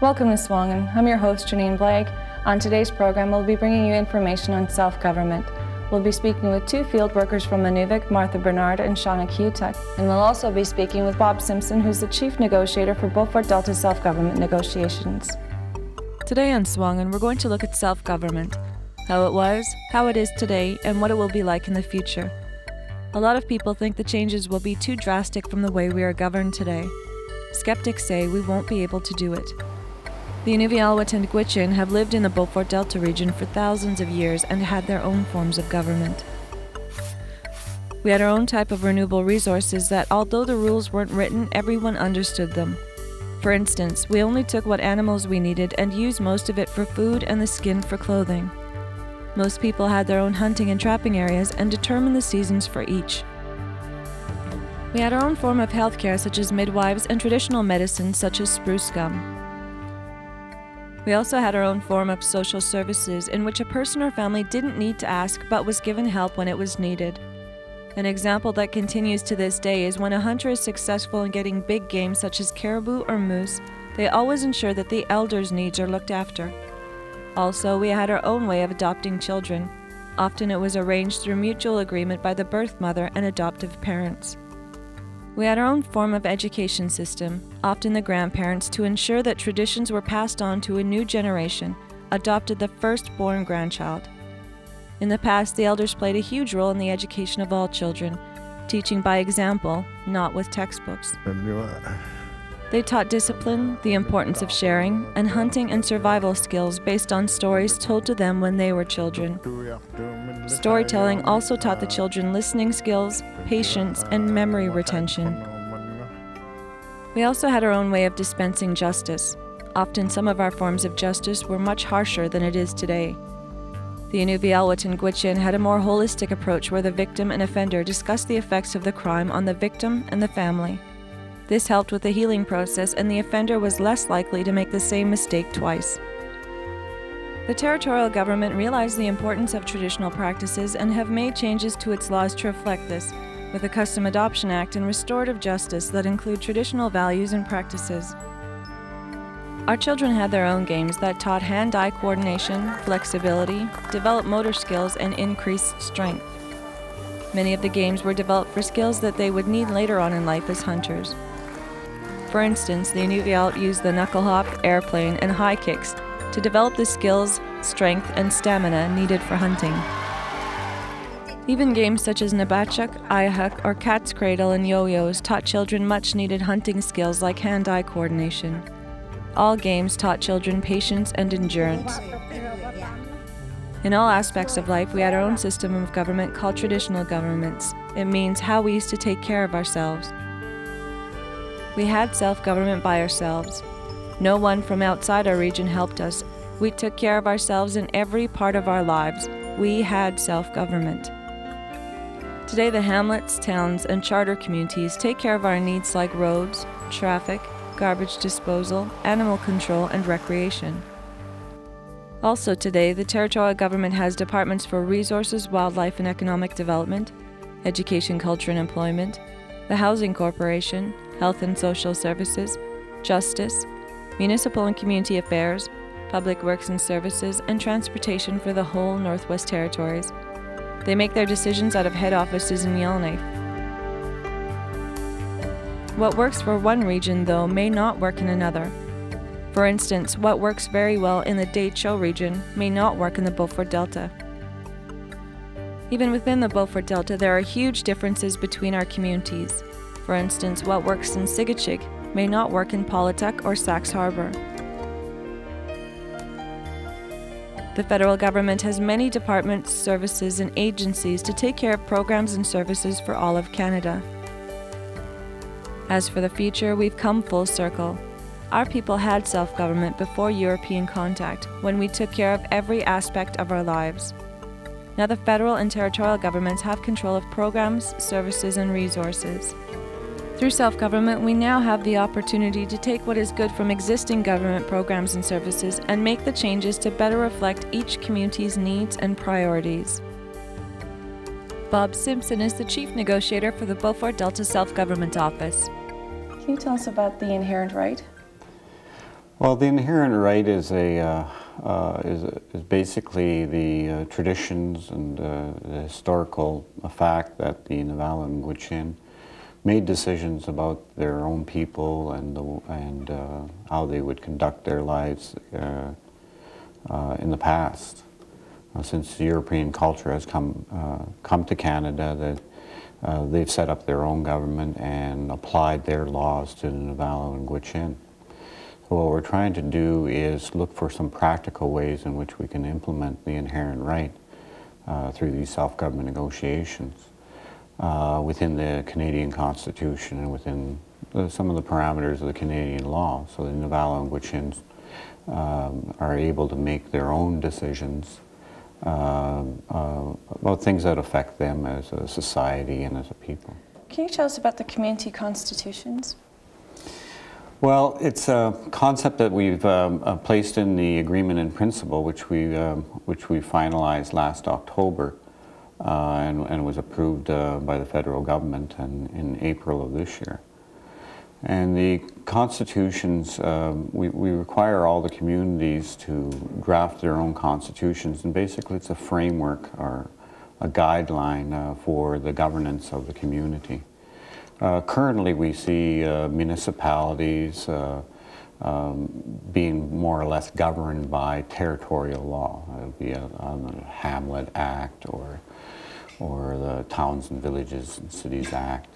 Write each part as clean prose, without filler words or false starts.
Welcome to SUAANGAN. I'm your host, Janine Blake. On today's program, we'll be bringing you information on self-government. We'll be speaking with two field workers from Inuvik, Martha Bernard and Shauna Cutuck. And we'll also be speaking with Bob Simpson, who's the Chief Negotiator for Beaufort Delta self-government negotiations. Today on SUAANGAN, we're going to look at self-government, how it was, how it is today, and what it will be like in the future. A lot of people think the changes will be too drastic from the way we are governed today. Skeptics say we won't be able to do it. The Inuvialuit and Gwich'in have lived in the Beaufort Delta region for thousands of years and had their own forms of government. We had our own type of renewable resources that, although the rules weren't written, everyone understood them. For instance, we only took what animals we needed and used most of it for food and the skin for clothing. Most people had their own hunting and trapping areas and determined the seasons for each. We had our own form of healthcare such as midwives and traditional medicine such as spruce gum. We also had our own form of social services in which a person or family didn't need to ask but was given help when it was needed. An example that continues to this day is when a hunter is successful in getting big game such as caribou or moose, they always ensure that the elders' needs are looked after. Also, we had our own way of adopting children. Often it was arranged through mutual agreement by the birth mother and adoptive parents. We had our own form of education system, often the grandparents, to ensure that traditions were passed on to a new generation, adopted the firstborn grandchild. In the past, the elders played a huge role in the education of all children, teaching by example, not with textbooks. They taught discipline, the importance of sharing, and hunting and survival skills based on stories told to them when they were children. Storytelling also taught the children listening skills, patience, and memory retention. We also had our own way of dispensing justice. Often some of our forms of justice were much harsher than it is today. The Inuvialuit and Gwich'in had a more holistic approach where the victim and offender discussed the effects of the crime on the victim and the family. This helped with the healing process, and the offender was less likely to make the same mistake twice. The territorial government realized the importance of traditional practices and have made changes to its laws to reflect this, with a Custom Adoption Act and restorative justice that include traditional values and practices. Our children had their own games that taught hand-eye coordination, flexibility, developed motor skills, and increased strength. Many of the games were developed for skills that they would need later on in life as hunters. For instance, the Inuvialuit used the knuckle hop, airplane, and high kicks to develop the skills, strength, and stamina needed for hunting. Even games such as Nabachuk, Ayahuk, or Cat's Cradle and Yo-Yos taught children much needed hunting skills like hand-eye coordination. All games taught children patience and endurance. In all aspects of life, we had our own system of government called traditional governments. It means how we used to take care of ourselves. We had self-government by ourselves. No one from outside our region helped us. We took care of ourselves in every part of our lives. We had self-government. Today, the hamlets, towns, and charter communities take care of our needs like roads, traffic, garbage disposal, animal control, and recreation. Also today, the territorial government has departments for resources, wildlife and economic development, education, culture and employment, the Housing Corporation, health and social services, justice, municipal and community affairs, public works and services, and transportation for the whole Northwest Territories. They make their decisions out of head offices in Yellowknife. What works for one region, though, may not work in another. For instance, what works very well in the Date-Show region may not work in the Beaufort Delta. Even within the Beaufort Delta, there are huge differences between our communities. For instance, what works in Sigachig may not work in Paulatuk or Sax Harbor. The federal government has many departments, services, and agencies to take care of programs and services for all of Canada. As for the future, we've come full circle. Our people had self-government before European contact, when we took care of every aspect of our lives. Now the federal and territorial governments have control of programs, services, and resources. Through self-government, we now have the opportunity to take what is good from existing government programs and services and make the changes to better reflect each community's needs and priorities. Bob Simpson is the Chief Negotiator for the Beaufort Delta Self-Government Office. Can you tell us about the inherent right? Well, the inherent right is basically the traditions and the historical fact that the Inuvialuit and Gwich'in made decisions about their own people and how they would conduct their lives in the past. Since the European culture has come to Canada, they've set up their own government and applied their laws to the Inuvialuit and Gwich'in. So what we're trying to do is look for some practical ways in which we can implement the inherent right through these self-government negotiations within the Canadian Constitution and within some of the parameters of the Canadian law. So the Inuvialuit and Gwich'in are able to make their own decisions about things that affect them as a society and as a people. Can you tell us about the community constitutions? Well, it's a concept that we've placed in the agreement in principle, which we finalized last October and was approved by the federal government in April of this year. And the constitutions, we require all the communities to draft their own constitutions, and basically it's a framework or a guideline for the governance of the community. Currently we see municipalities being more or less governed by territorial law. It would be on the Hamlet Act or the Towns and Villages and Cities Act.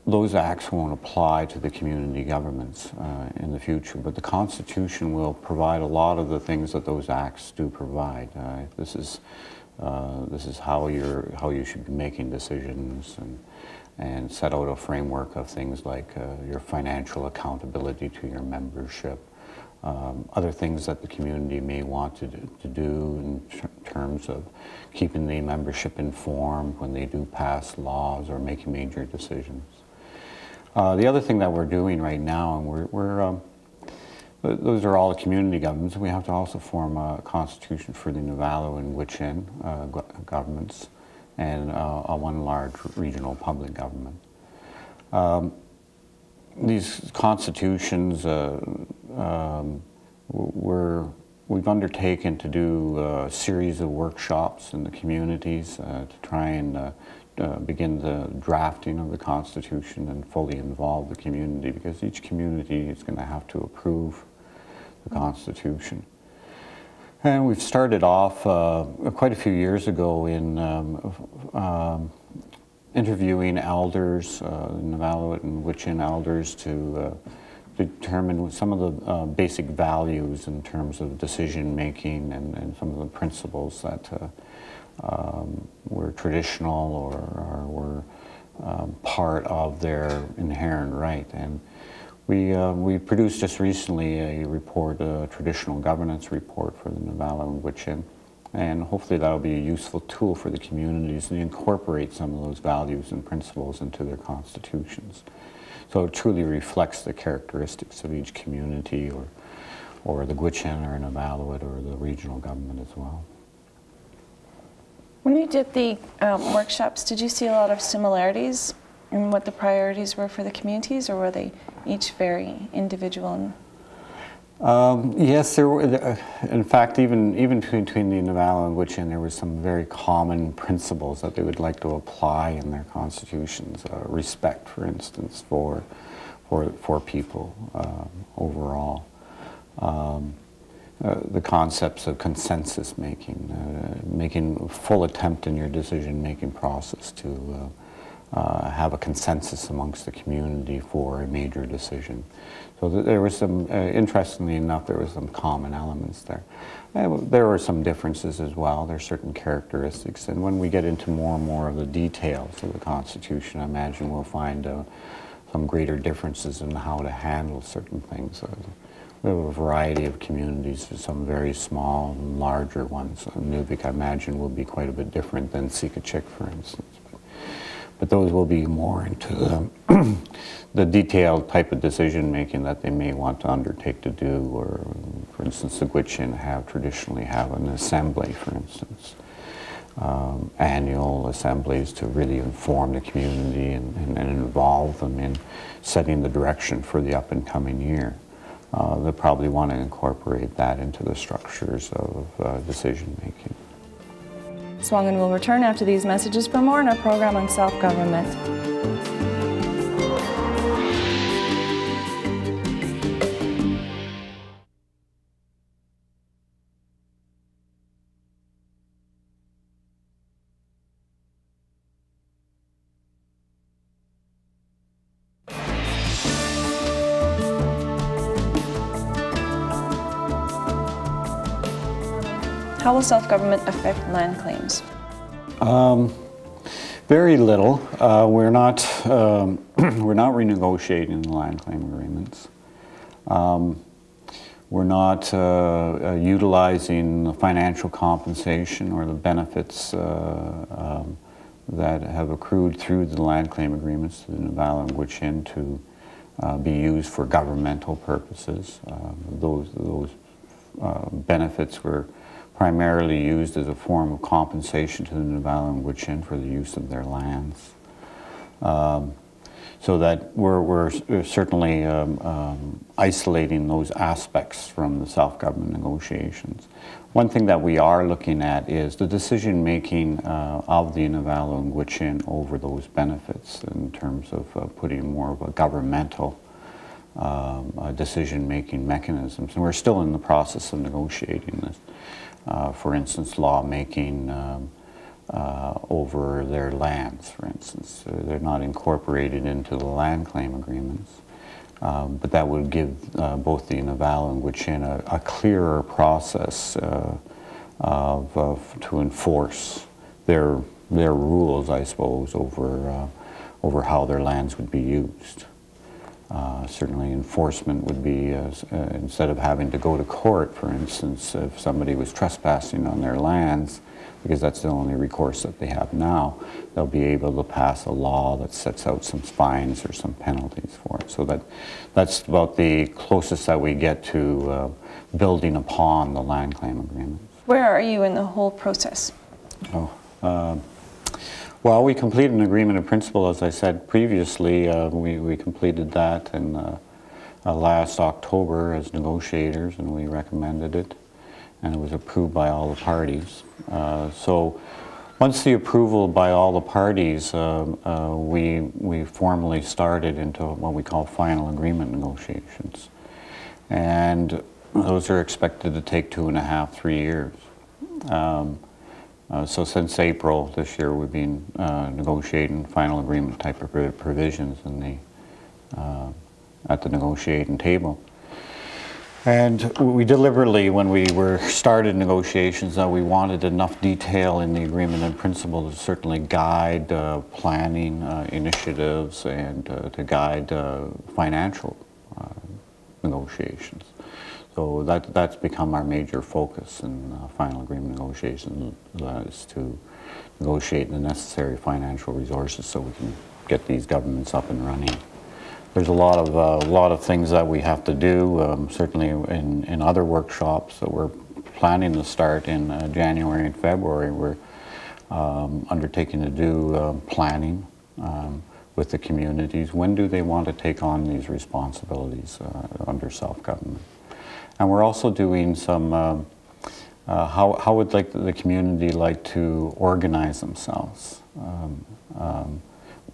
Those acts won't apply to the community governments in the future, but the Constitution will provide a lot of the things that those acts do provide. This is how you should be making decisions and set out a framework of things like your financial accountability to your membership, other things that the community may want to do in terms of keeping the membership informed when they do pass laws or make major decisions. The other thing that we're doing right now, and those are all the community governments, we have to also form a constitution for the Inuvialuit and Gwich'in governments and one large regional public government. These constitutions, we've undertaken to do a series of workshops in the communities to try and begin the drafting of the Constitution and fully involve the community, because each community is going to have to approve the Constitution. And we've started off quite a few years ago in interviewing elders, Inuvialuit and Gwich'in elders, to determine some of the basic values in terms of decision making and some of the principles that were traditional or were part of their inherent right. And we produced just recently a report, a traditional governance report for the Inuvialuit and Gwich'in, and hopefully that'll be a useful tool for the communities to incorporate some of those values and principles into their constitutions. So it truly reflects the characteristics of each community or the Gwich'in or Inuvialuit or the regional government as well. When you did the workshops, did you see a lot of similarities in what the priorities were for the communities, or were they each very individual? Yes, there were. In fact, even between the Inuvialuit and Gwich'in, there were some very common principles that they would like to apply in their constitutions. Respect, for instance, for people overall. The concepts of consensus making, making a full attempt in your decision-making process to have a consensus amongst the community for a major decision. So there was some, interestingly enough, there were some common elements there. There were some differences as well. There are certain characteristics, and when we get into more and more of the details of the Constitution, I imagine we'll find some greater differences in how to handle certain things. We have a variety of communities, some very small and larger ones. Inuvik, I imagine, will be quite a bit different than Sikachik, for instance. But those will be more into the detailed type of decision-making that they may want to undertake to do, or, for instance, the Gwich'in traditionally have an assembly, for instance. Annual assemblies to really inform the community and involve them in setting the direction for the up-and-coming year. they'll probably want to incorporate that into the structures of decision making. SUAANGAN will return after these messages for more in our program on self-government. How will self-government affect land claims? Very little. We're not renegotiating the land claim agreements. We're not utilizing the financial compensation or the benefits that have accrued through the land claim agreements to the Inuvialuit and Gwich'in to be used for governmental purposes. Those benefits were primarily used as a form of compensation to the Inuvialuit and Gwich'in for the use of their lands. So that we're certainly isolating those aspects from the self-government negotiations. One thing that we are looking at is the decision-making of the Inuvialuit and Gwich'in over those benefits in terms of putting more of a governmental decision-making mechanisms. And we're still in the process of negotiating this. For instance, lawmaking over their lands, for instance. They're not incorporated into the land claim agreements, but that would give both the Inuvialuit and Gwich'in a clearer process to enforce their rules, I suppose, over how their lands would be used. Certainly enforcement would be, instead of having to go to court, for instance, if somebody was trespassing on their lands, because that's the only recourse that they have now, they'll be able to pass a law that sets out some fines or some penalties for it. So that's about the closest that we get to building upon the land claim agreements. Where are you in the whole process? Well, we completed an agreement in principle, as I said previously. We completed that in last October as negotiators, and we recommended it, and it was approved by all the parties. So once the approval by all the parties, we formally started into what we call final agreement negotiations. And those are expected to take 2.5 to 3 years. So since April this year, we've been negotiating final agreement type of provisions in the, at the negotiating table. And we deliberately, when we started negotiations, we wanted enough detail in the agreement in principle to certainly guide planning initiatives and to guide financial negotiations. So that's become our major focus in final agreement negotiations, is to negotiate the necessary financial resources so we can get these governments up and running. There's a lot of things that we have to do, certainly in other workshops that we're planning to start in January and February. We're undertaking to do planning with the communities. When do they want to take on these responsibilities under self-government? And we're also doing some, how would the community like to organize themselves?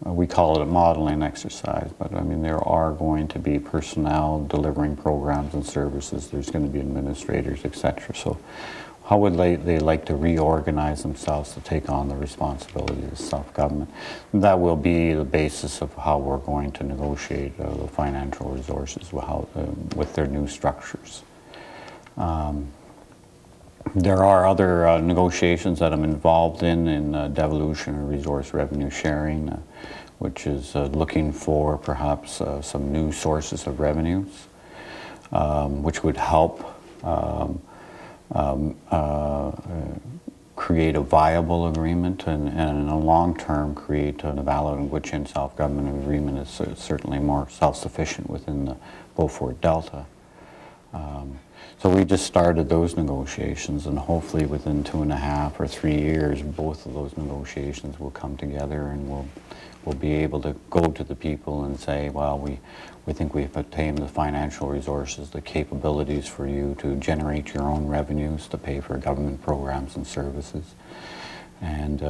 We call it a modeling exercise, but I mean there are going to be personnel delivering programs and services, there's going to be administrators, etc. So how would they like to reorganize themselves to take on the responsibilities of self-government? That will be the basis of how we're going to negotiate the financial resources with their new structures. There are other negotiations that I'm involved in devolution or resource revenue sharing, which is looking for perhaps some new sources of revenues, which would help create a viable agreement and in the long term create an Inuvialuit and Gwich'in self-government agreement is certainly more self-sufficient within the Beaufort Delta. So we just started those negotiations, and hopefully within 2.5 or 3 years, both of those negotiations will come together, and we'll be able to go to the people and say, well, we think we've attained the financial resources, the capabilities for you to generate your own revenues to pay for government programs and services, and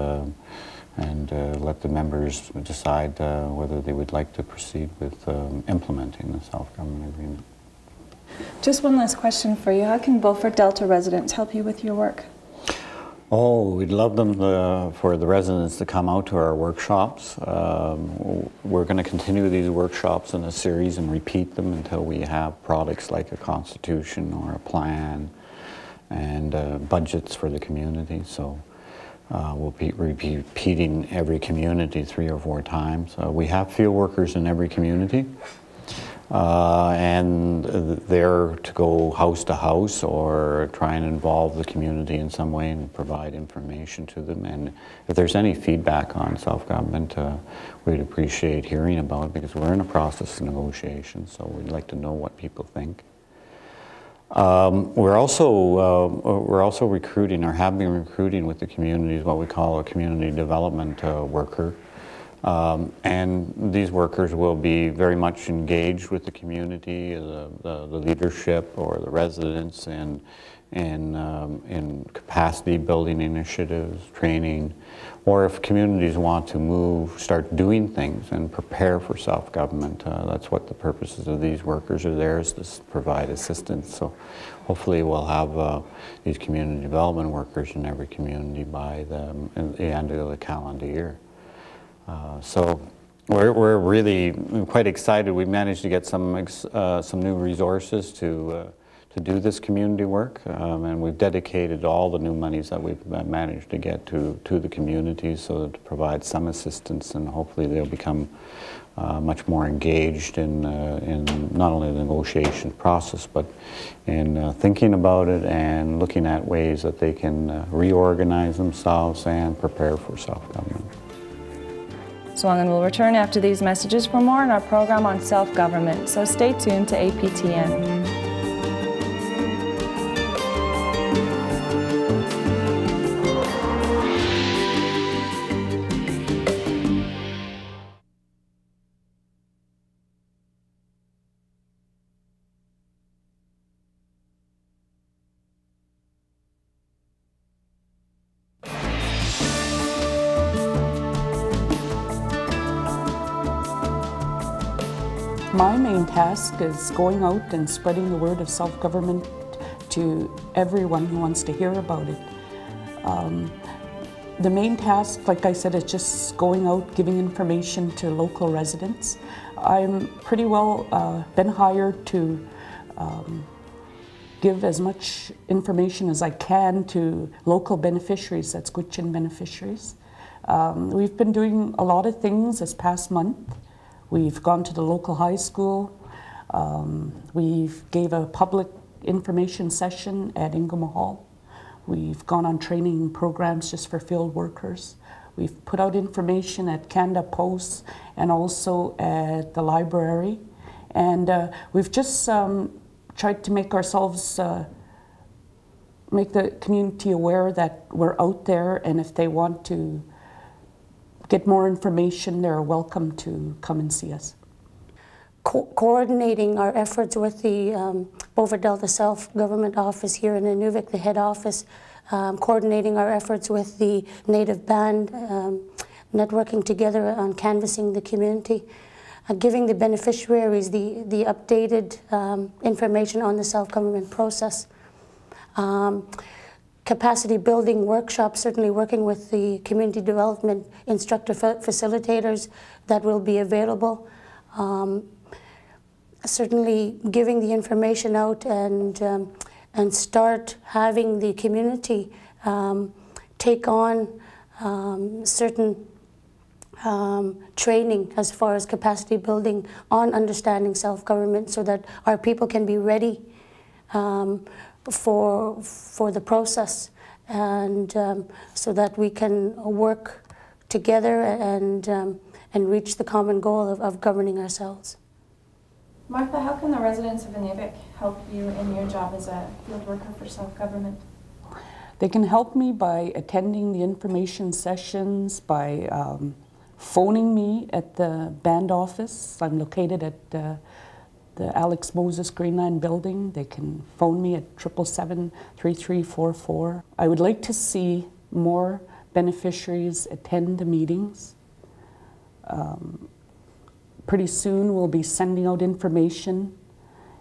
let the members decide whether they would like to proceed with implementing the self-government agreement. Just one last question for you. How can Beaufort Delta residents help you with your work? Oh, we'd love them for the residents to come out to our workshops. We're going to continue these workshops in a series and repeat them until we have products like a constitution or a plan and budgets for the community. So we'll be repeating every community 3 or 4 times. We have field workers in every community. And they're to go house to house or try and involve the community in some way and provide information to them. And if there's any feedback on self-government, we'd appreciate hearing about it, because we're in a process of negotiation, so we'd like to know what people think. We're also recruiting, or have been recruiting with the communities, what we call a community development worker. And these workers will be very much engaged with the community, the leadership or the residents, and in capacity building initiatives, training, or if communities want to start doing things and prepare for self-government. That's what the purposes of these workers are there, is to provide assistance. So hopefully we'll have these community development workers in every community by the end of the calendar year. So we're really quite excited. We managed to get some new resources to do this community work, and we've dedicated all the new monies that we've managed to get to the communities, so to provide some assistance, and hopefully they'll become much more engaged in not only the negotiation process, but in thinking about it and looking at ways that they can reorganize themselves and prepare for self-government. SUAANGAN will return after these messages for more in our program on self-government, so stay tuned to APTN. My main task is going out and spreading the word of self-government to everyone who wants to hear about it. The main task, like I said, is just going out, giving information to local residents. I'm pretty well been hired to give as much information as I can to local beneficiaries, that's Gwich'in beneficiaries. We've been doing a lot of things this past month. We've gone to the local high school. We've gave a public information session at Ingoma Hall. We've gone on training programs just for field workers. We've put out information at Canada Post and also at the library. And we've just tried to make ourselves, make the community aware that we're out there, and if they want to get more information, they're welcome to come and see us. Coordinating our efforts with the Beaufort Delta Self-Government Office here in Inuvik, the head office, coordinating our efforts with the Native Band, networking together on canvassing the community, giving the beneficiaries the updated information on the self-government process. Capacity building workshops, certainly working with the community development instructor facilitators that will be available. Certainly giving the information out and start having the community take on certain training as far as capacity building on understanding self-government, so that our people can be ready for the process, and so that we can work together and reach the common goal of governing ourselves. Martha, how can the residents of Inuvik help you in your job as a field worker for self-government? They can help me by attending the information sessions, by phoning me at the band office. I'm located at the Alex Moses Greenland building. They can phone me at 777-3344. I would like to see more beneficiaries attend the meetings. Pretty soon we'll be sending out information,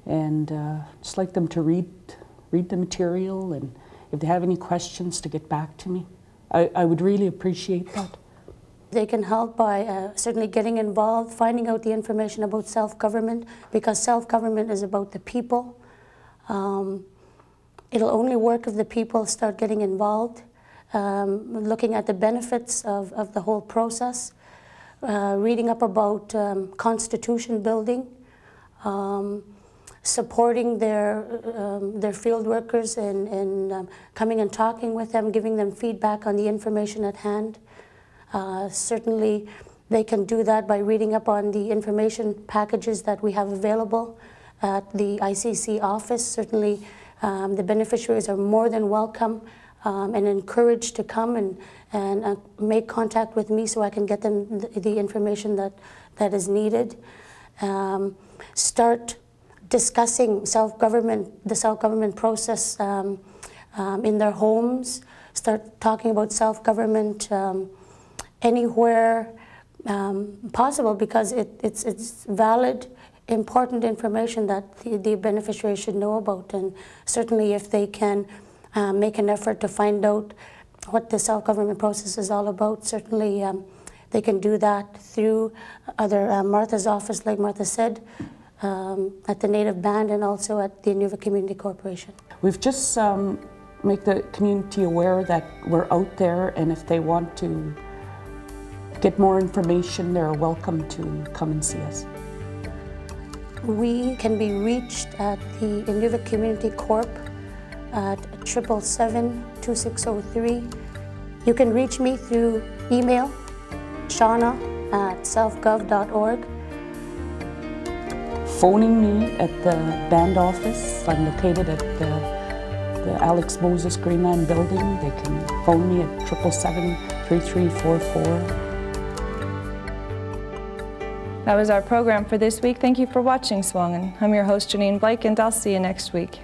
and just like them to read the material, and if they have any questions to get back to me. I would really appreciate that. They can help by certainly getting involved, finding out the information about self-government, because self-government is about the people. It'll only work if the people start getting involved, looking at the benefits of the whole process, reading up about constitution building, supporting their field workers and coming and talking with them, giving them feedback on the information at hand. Certainly they can do that by reading up on the information packages that we have available at the ICC office. Certainly the beneficiaries are more than welcome and encouraged to come and make contact with me so I can get them the information that is needed. Start discussing the self-government process in their homes. Start talking about self-government anywhere possible, because it's valid, important information that the beneficiary should know about. And certainly if they can make an effort to find out what the self-government process is all about, certainly they can do that through either Martha's office, like Martha said, at the Native Band, and also at the Inuvik Community Corporation. We've just make the community aware that we're out there, and if they want to get more information, they're welcome to come and see us. We can be reached at the Inuvik Community Corp at 777-2603. You can reach me through email, shauna@selfgov.org. Phoning me at the band office. I'm located at the Alex Moses Greenland building. They can phone me at 777-3344. That was our program for this week. Thank you for watching SUAANGAN. I'm your host, Janine Blake, and I'll see you next week.